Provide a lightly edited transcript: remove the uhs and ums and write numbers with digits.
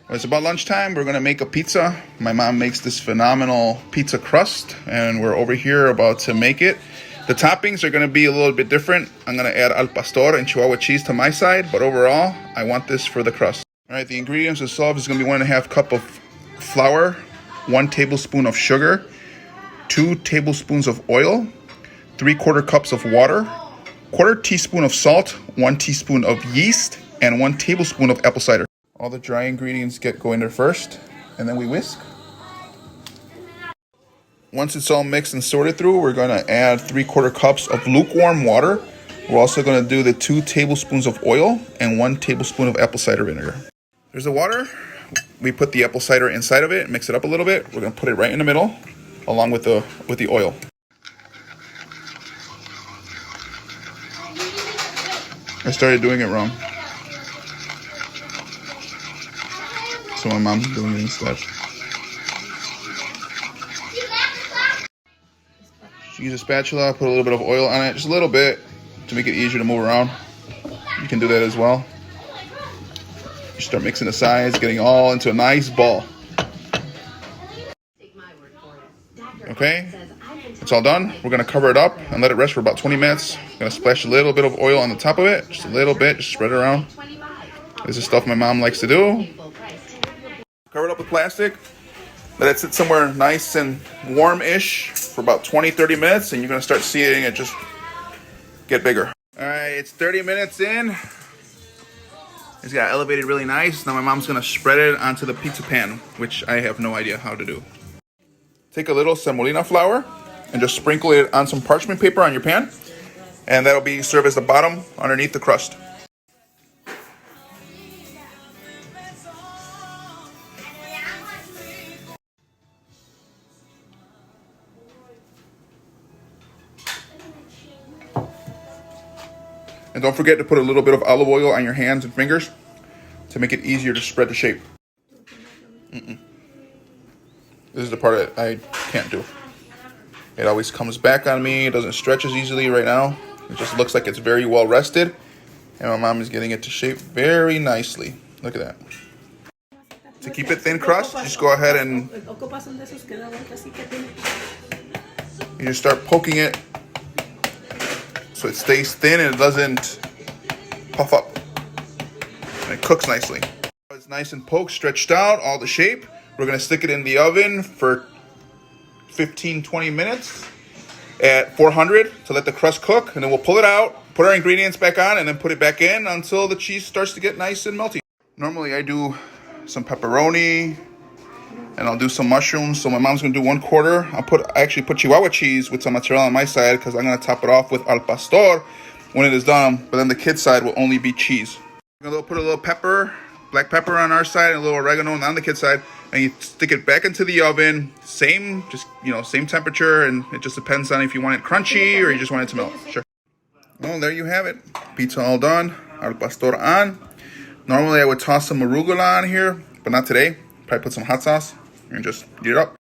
When it's about lunchtime, we're gonna make a pizza. My mom makes this phenomenal pizza crust, and we're over here about to make it. The toppings are gonna be a little bit different. I'm gonna add al pastor and Chihuahua cheese to my side, but overall, I want this for the crust. All right, the ingredients itself is gonna be 1.5 cup of flour, 1 tablespoon of sugar, 2 tablespoons of oil, 3/4 cups of water, 1/4 teaspoon of salt, 1 teaspoon of yeast, and 1 tablespoon of apple cider. All the dry ingredients go in there first, and then we whisk. Once it's all mixed and sorted through, we're gonna add 3/4 cups of lukewarm water. We're also gonna do the 2 tablespoons of oil and 1 tablespoon of apple cider vinegar. There's the water. We put the apple cider inside of it, mix it up a little bit. We're gonna put it right in the middle, along with the oil. I started doing it wrong, so my mom's doing it instead. Use a spatula, put a little bit of oil on it, just a little bit, to make it easier to move around. You can do that as well. You start mixing the sides, getting all into a nice ball. Okay, it's all done. We're gonna cover it up and let it rest for about 20 minutes. I'm gonna splash a little bit of oil on the top of it, just a little bit, just spread it around. This is stuff my mom likes to do. Cover it up with plastic. Let it sit somewhere nice and warm-ish for about 20-30 minutes, and you're gonna start seeing it just get bigger. All right, it's 30 minutes in. It's got elevated really nice. Now my mom's gonna spread it onto the pizza pan, which I have no idea how to do. Take a little semolina flour and just sprinkle it on some parchment paper on your pan, and that'll be serve as the bottom underneath the crust. And don't forget to put a little bit of olive oil on your hands and fingers to make it easier to spread the shape. This is the part that I can't do. It always comes back on me. It doesn't stretch as easily right now. It just looks like it's very well rested. And my mom is getting it to shape very nicely. Look at that. To keep it thin crust, just go ahead and you just start poking it so it stays thin and it doesn't puff up. And it cooks nicely. It's nice and poked, stretched out, all the shape. We're gonna stick it in the oven for 15-20 minutes at 400 to let the crust cook, and then we'll pull it out, put our ingredients back on, and then put it back in until the cheese starts to get nice and melty. Normally I do some pepperoni, and I'll do some mushrooms. So my mom's gonna do 1/4. I actually put Chihuahua cheese with some mozzarella on my side because I'm gonna top it off with al pastor when it is done. But then the kid's side will only be cheese. I'm gonna put a little pepper, black pepper on our side, and a little oregano on the kid's side, and you stick it back into the oven. Same temperature, and it just depends on if you want it crunchy or you just want it to melt. Sure. Well, there you have it. Pizza all done. Al pastor on. Normally I would toss some arugula on here, but not today. Probably put some hot sauce and just eat it up.